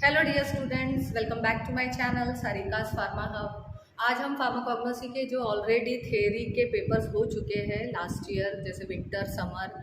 Hello dear students, welcome back to my channel Sarika's pharma hub. आज हम pharmacognosy के जो ऑलरेडी थ्योरी के पेपर्स हो चुके हैं लास्ट ईयर, जैसे विंटर समर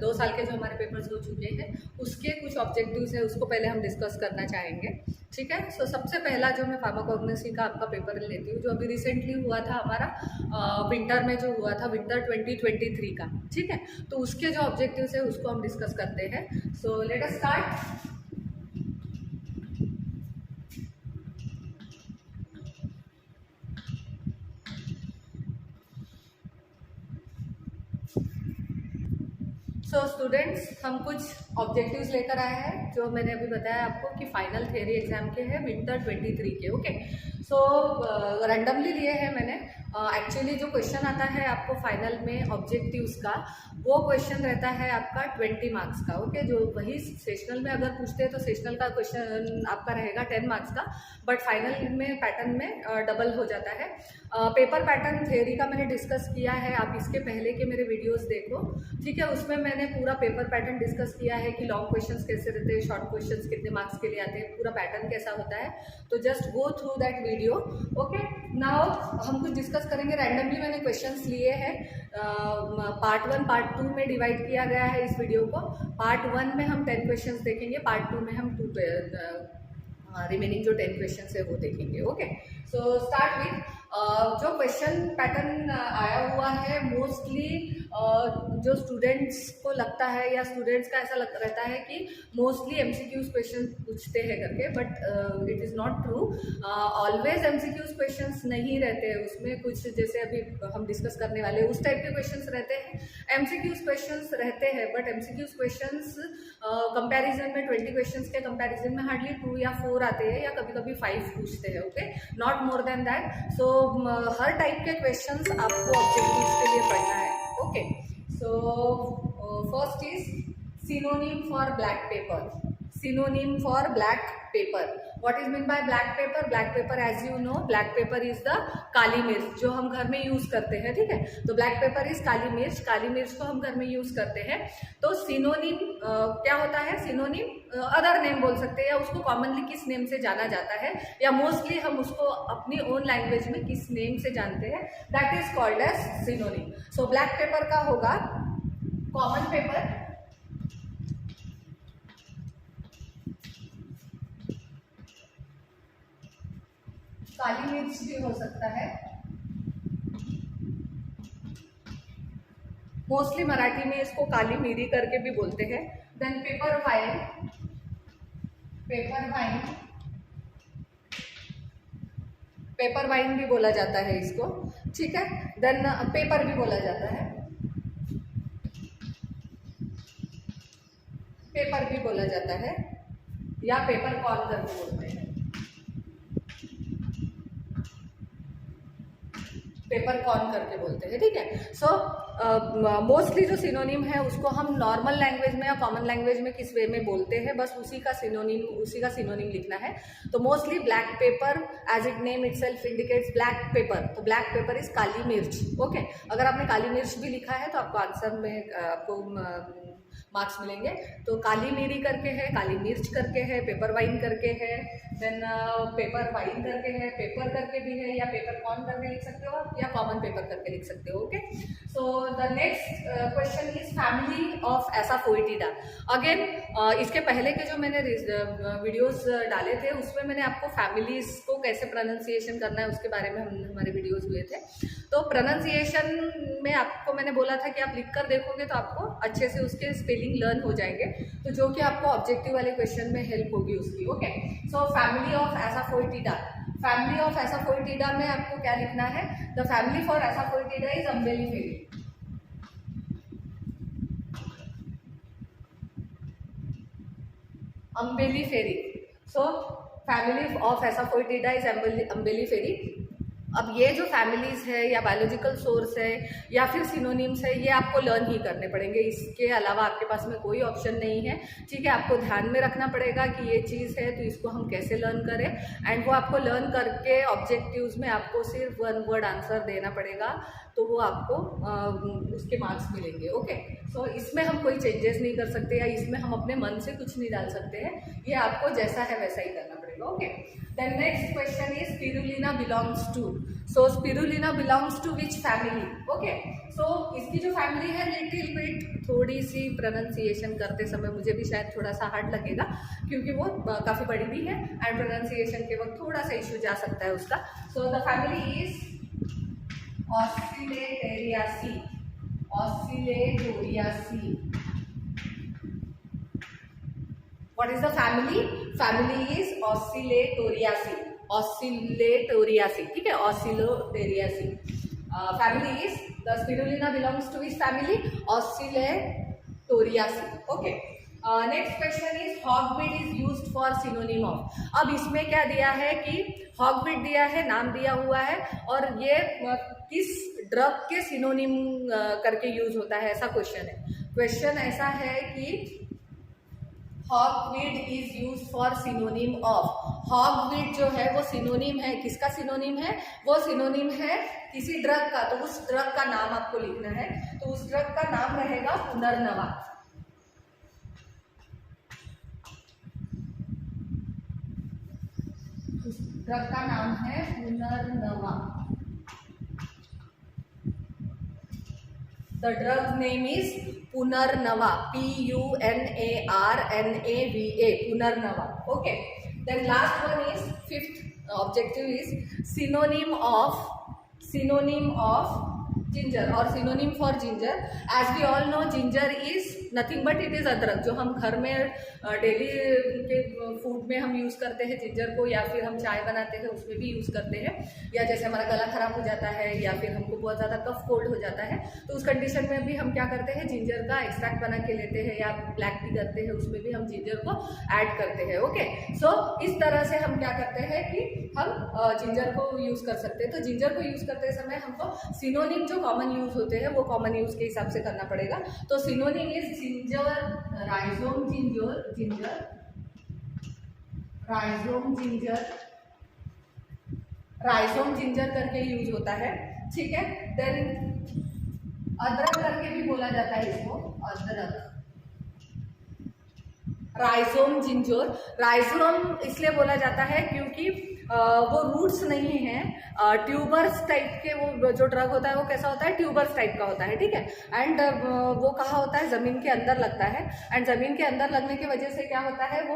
2 साल के जो हमारे पेपर्स हो चुके हैं उसके कुछ ऑब्जेक्टिव्स है, उसको पहले हम डिस्कस करना चाहेंगे। ठीक है। सो सबसे पहला जो मैं फार्माकोग्नोसी का आपका पेपर लेती हूँ, जो अभी रिसेंटली हुआ था हमारा विंटर में जो हुआ था, विंटर 2023 का। ठीक है। तो उसके जो ऑब्जेक्टिव्स है उसको हम डिस्कस करते हैं। So let us start. Students, हम कुछ ऑब्जेक्टिव्स लेकर आए हैं जो मैंने अभी बताया आपको कि फाइनल थ्योरी एग्जाम के हैं विंटर 23 के। ओके। रैंडमली लिए हैं मैंने। एक्चुअली जो क्वेश्चन आता है आपको फाइनल में ऑब्जेक्टिव्स का, वो क्वेश्चन रहता है आपका 20 मार्क्स का। ओके। जो वही सेशनल में अगर पूछते हैं तो सेशनल का क्वेश्चन आपका रहेगा 10 मार्क्स का, बट फाइनल में पैटर्न में डबल हो जाता है। पेपर पैटर्न थ्योरी का मैंने डिस्कस किया है, आप इसके पहले के मेरे वीडियोस देखो। ठीक है। उसमें मैंने पूरा पेपर पैटर्न डिस्कस किया है कि लॉन्ग क्वेश्चंस कैसे रहते हैं, शॉर्ट क्वेश्चंस कितने मार्क्स के लिए आते हैं, पूरा पैटर्न कैसा होता है। तो just go through that video. Okay. Now हम कुछ डिस्कस करेंगे। रैंडमली मैंने क्वेश्चंस लिए हैं। पार्ट 1 पार्ट 2 में डिवाइड किया गया है इस वीडियो को। पार्ट 1 में हम 10 क्वेश्चंस देखेंगे, पार्ट 2 में हम रिमेनिंग जो 10 क्वेश्चंस है वो देखेंगे। ओके। सो स्टार्ट विथ जो क्वेश्चन पैटर्न आया हुआ है, मोस्टली जो स्टूडेंट्स को लगता है या स्टूडेंट्स का ऐसा रहता है कि मोस्टली एमसीक्यूज क्वेश्चन पूछते हैं करके, but it is not true. Always MCQs questions नहीं रहते हैं उसमें। कुछ जैसे अभी हम डिस्कस करने वाले उस टाइप के क्वेश्चंस रहते हैं, एमसीक्यूज क्वेश्चंस रहते हैं, बट एमसीक्यूज क्वेश्चंस कंपैरिजन में 20 क्वेश्चंस के कंपैरिजन में हार्डली 2 या 4 आते हैं, या कभी कभी 5 पूछते हैं। Okay, not more than that. So हर टाइप के क्वेश्चंस आपको ऑब्जेक्टिव्स के लिए पढ़ना है। Okay. So first is synonym for black paper. Synonym for black paper, what is mean by black paper? Black paper, as you know, black paper is the काली मिर्च जो हम घर में यूज करते हैं। ठीक है। तो ब्लैक पेपर इज काली मिर्च, काली मिर्च को हम घर में यूज करते हैं। तो सिनोनिम क्या होता है? सिनोनिम अदर नेम बोल सकते हैं, या उसको कॉमनली किस नेम से जाना जाता है, या मोस्टली हम उसको अपनी ओन लैंग्वेज में किस नेम से जानते हैं, that is called as synonym. So black pepper का होगा कॉमन पेपर, काली मिर्च भी हो सकता है, मोस्टली मराठी में इसको काली मिरी करके भी बोलते हैं। Then pepper vine, pepper vine, pepper vine भी बोला जाता है इसको। ठीक है। देन पेपर भी बोला जाता है, पेपर भी बोला जाता है, या पेपर कॉर्न करके बोलते हैं, पेपर कॉर्न करके बोलते हैं। ठीक है। सो मोस्टली जो सिनोनिम है उसको हम नॉर्मल लैंग्वेज में या कॉमन लैंग्वेज में किस वे में बोलते हैं, बस उसी का सिनोनिम लिखना है। तो mostly black paper, as it name itself indicates black pepper, तो ब्लैक पेपर इज काली मिर्च। ओके। अगर आपने काली मिर्च भी लिखा है तो आपको आंसर में आपको मार्क्स मिलेंगे। तो काली मिरी करके है, काली मिर्च करके है, पेपर वाइन करके है, देन पेपर वाइन करके है, पेपर करके भी है, या पेपर कॉर्न करके लिख सकते हो, या कॉमन पेपर करके लिख सकते हो। Okay. So the next question is family of asafoetida. Again इसके पहले के जो मैंने वीडियोस डाले थे उसमें मैंने आपको फैमिलीज को कैसे प्रोनाउंसिएशन करना है उसके बारे में हमारे वीडियोस हुए थे। तो प्रोनाउंसिएशन में आपको मैंने बोला था कि आप लिख कर देखोगे तो आपको अच्छे से उसके स्पेलिंग लर्न हो जाएंगे, तो जो कि आपको ऑब्जेक्टिव वाले क्वेश्चन में हेल्प होगी उसकी। Okay. So family of asafoetida, family of asafoetida में आपको क्या लिखना है? The family for asafoetida is Umbelliferae, Umbelliferae. So family of asafoetida is Umbelliferae. अब ये जो फैमिलीज है या बायोलॉजिकल सोर्स है या फिर सिनोनिम्स है, ये आपको लर्न ही करने पड़ेंगे, इसके अलावा आपके पास में कोई ऑप्शन नहीं है। ठीक है, आपको ध्यान में रखना पड़ेगा कि ये चीज़ है तो इसको हम कैसे लर्न करें, एंड वो आपको लर्न करके ऑब्जेक्टिव्स में आपको सिर्फ 1 वर्ड आंसर देना पड़ेगा, तो वो आपको उसके मार्क्स मिलेंगे। ओके, सो इसमें हम कोई चेंजेस नहीं कर सकते या इसमें हम अपने मन से कुछ नहीं डाल सकते हैं, ये आपको जैसा है वैसा ही करना पड़ेगा। Okay, then next question is spirulina belongs to, so spirulina belongs to which family. Okay, so इसकी जो फैमिली है, लिटिल बिट थोड़ी सी प्रोनाउंसिएशन करते समय मुझे भी शायद थोड़ा सा हार्ड लगेगा क्योंकि वो काफ़ी बड़ी भी है एंड प्रोनाउंसिएशन के वक्त थोड़ा सा इशू जा सकता है उसका। So the family is Oscillariaceae, Oscillariaceae. What is the family? Family is Oscillariaceae, Oscillariaceae. ठीक है, Oscillariaceae. Family is, the spirulina belongs to which family? Oscillariaceae. Okay. Next question is hogweed is used for synonym of. अब इसमें क्या दिया है कि hogweed दिया है, नाम दिया हुआ है, और ये किस ड्रग के सिनोनिम करके यूज होता है, ऐसा क्वेश्चन है। क्वेश्चन ऐसा है कि hogweed is use for synonym of. Hogweed जो है वो सिनोनिम है, किसका सिनोनिम है? वो सिनोनिम है किसी ड्रग का, तो उस ड्रग का नाम आपको लिखना है, तो उस ड्रग का नाम रहेगा पुनर्नवा। ड्रग का नाम है पुनर्नवा। The drug name is punarnava, PUNARNAVA, punarnava. Okay, then last one is, fifth objective is synonym of ginger और synonym for ginger. As we all know, ginger is nothing but it is adrak, जो हम घर में डेली के फूड में हम use करते हैं जिंजर को, या फिर हम चाय बनाते हैं उसमें भी यूज़ करते हैं, या जैसे हमारा गला खराब हो जाता है या फिर हमको बहुत ज़्यादा कफ कोल्ड हो जाता है, तो उस कंडीशन में भी हम क्या करते हैं, जिंजर का एक्सट्रैक्ट बना के लेते हैं, या ब्लैक टी करते हैं, उसमें भी हम जिंजर को ऐड करते हैं। ओके, सो इस तरह से हम क्या करते हैं कि हम जिंजर को यूज़ कर सकते हैं। तो जिंजर को यूज़ करते समय हमको सिनोनिम जो कॉमन यूज़ होते हैं वो कॉमन यूज़ के हिसाब से करना पड़ेगा। तो synonym is ginger, rhizome ginger, rhizome ginger करके यूज होता है। ठीक है, देन अदरक करके भी बोला जाता है इसको, अदरक, राइजोम जिंजर। राइजोम इसलिए बोला जाता है क्योंकि वो रूट्स नहीं है, ट्यूबर्स टाइप के, वो जो ड्रग होता है वो कैसा होता है, ट्यूबर्स टाइप का होता है। ठीक है, एंड वो कहाँ होता है, ज़मीन के अंदर लगता है, एंड ज़मीन के अंदर लगने की वजह से क्या होता है, वो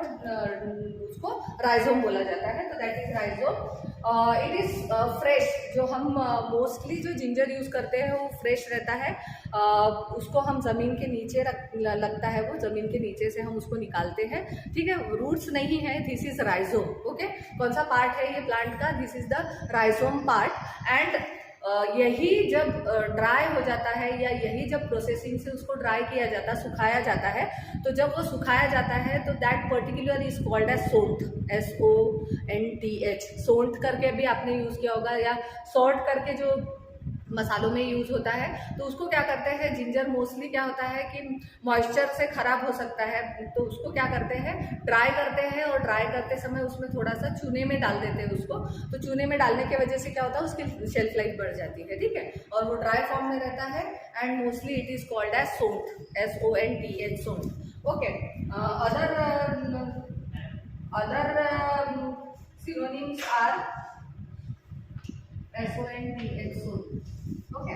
उसको राइजोम बोला जाता है। तो that is rhizome. It is fresh, जो हम मोस्टली जो जिंजर यूज़ करते हैं वो फ्रेश रहता है, उसको हम ज़मीन के नीचे लगता है, वो ज़मीन के नीचे से हम उसको निकालते हैं। ठीक है, रूट्स नहीं है, दिस इज राइजोम। ओके, कौन सा पार्ट है ये प्लांट का, this is the rhizome part. And यही जब ड्राई हो जाता है या यही जब प्रोसेसिंग से उसको ड्राई किया जाता है, सुखाया जाता है, तो जब वो सुखाया जाता है तो that particular is called as sonth, SONTH, सोंठ करके भी आपने यूज़ किया होगा, या सॉल्ट करके जो मसालों में यूज़ होता है। तो उसको क्या करते हैं, जिंजर मोस्टली क्या होता है कि मॉइस्चर से ख़राब हो सकता है, तो उसको क्या करते हैं, ड्राई करते हैं, और ड्राई करते समय उसमें थोड़ा सा चूने में डाल देते हैं उसको। तो चूने में डालने की वजह से क्या होता है, उसकी शेल्फ लाइफ बढ़ जाती है। ठीक है, और वो ड्राई फॉर्म में रहता है, and mostly it is called as sonth, SONTH, sonth. Okay, other synonyms are SONTH, sonth. Okay,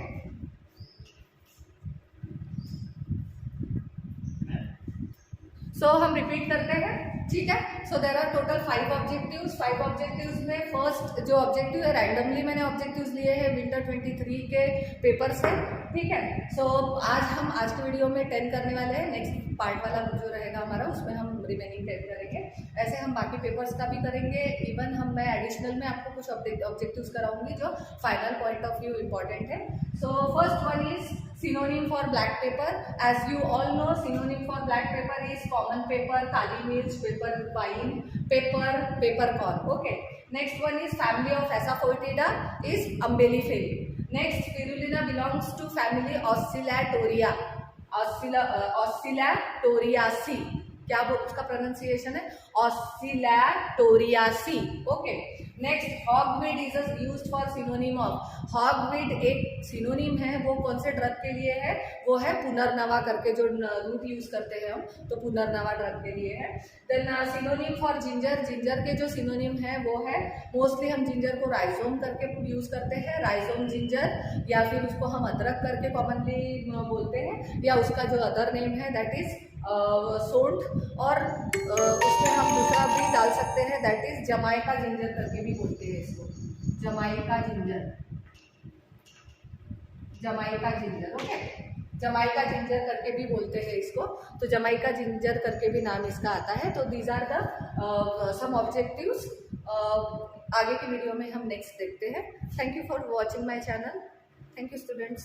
so हम रिपीट करते हैं। ठीक है, so there are total 5 objectives. 5 objectives में फर्स्ट जो ऑब्जेक्टिव है, रैंडमली मैंने ऑब्जेक्टिव्स लिए हैं विंटर 23 के पेपर से। ठीक है, सो आज के वीडियो में 10 करने वाले हैं, नेक्स्ट पार्ट वाला जो रहेगा हमारा उसमें हम रिमेनिंग 10 करेंगे। ऐसे हम बाकी पेपर्स का भी करेंगे, इवन मैं एडिशनल में आपको कुछ ऑब्जेक्टिव्स कराऊंगी जो final point of view important है। So first one is synonym for black paper. As you all know, synonym for black paper is common paper, kali mirch, paper wine, paper corn. Okay. Next one is family of Asafoetida is Umbelliferae. Next, Spirulina belongs to family Oscillatoria. Oscillatoriaceae. क्या उसका pronunciation है? Oscillatoriaceae. Okay. Next, hogweed is used for synonym of. Hogweed एक synonym है, वो कौन से drug के लिए है? वो है पुनर्नवा करके जो रूट यूज करते हैं हम, तो पुनर्नवा ड्रग के लिए है. Then synonym for ginger. Ginger के जो सिनोनिम है वो है, मोस्टली हम जिंजर को राइजोम करके यूज करते हैं, राइजोम जिंजर, या फिर उसको हम अदरक करके कॉमनली बोलते हैं, या उसका जो अदर नेम है दैट इज सोंठ, और उसमें हम दूसरा भी डाल सकते हैं दैट इज जमाइका जिंजर करके भी बोलते हैं इसको. Jamaica ginger. Jamaica ginger. Okay. Jamaica ginger करके भी बोलते हैं इसको, तो जमाइका जिंजर करके भी नाम इसका आता है. तो these are the some objectives. आगे की वीडियो में हम नेक्स्ट देखते हैं. Thank you for watching my channel. Thank you students.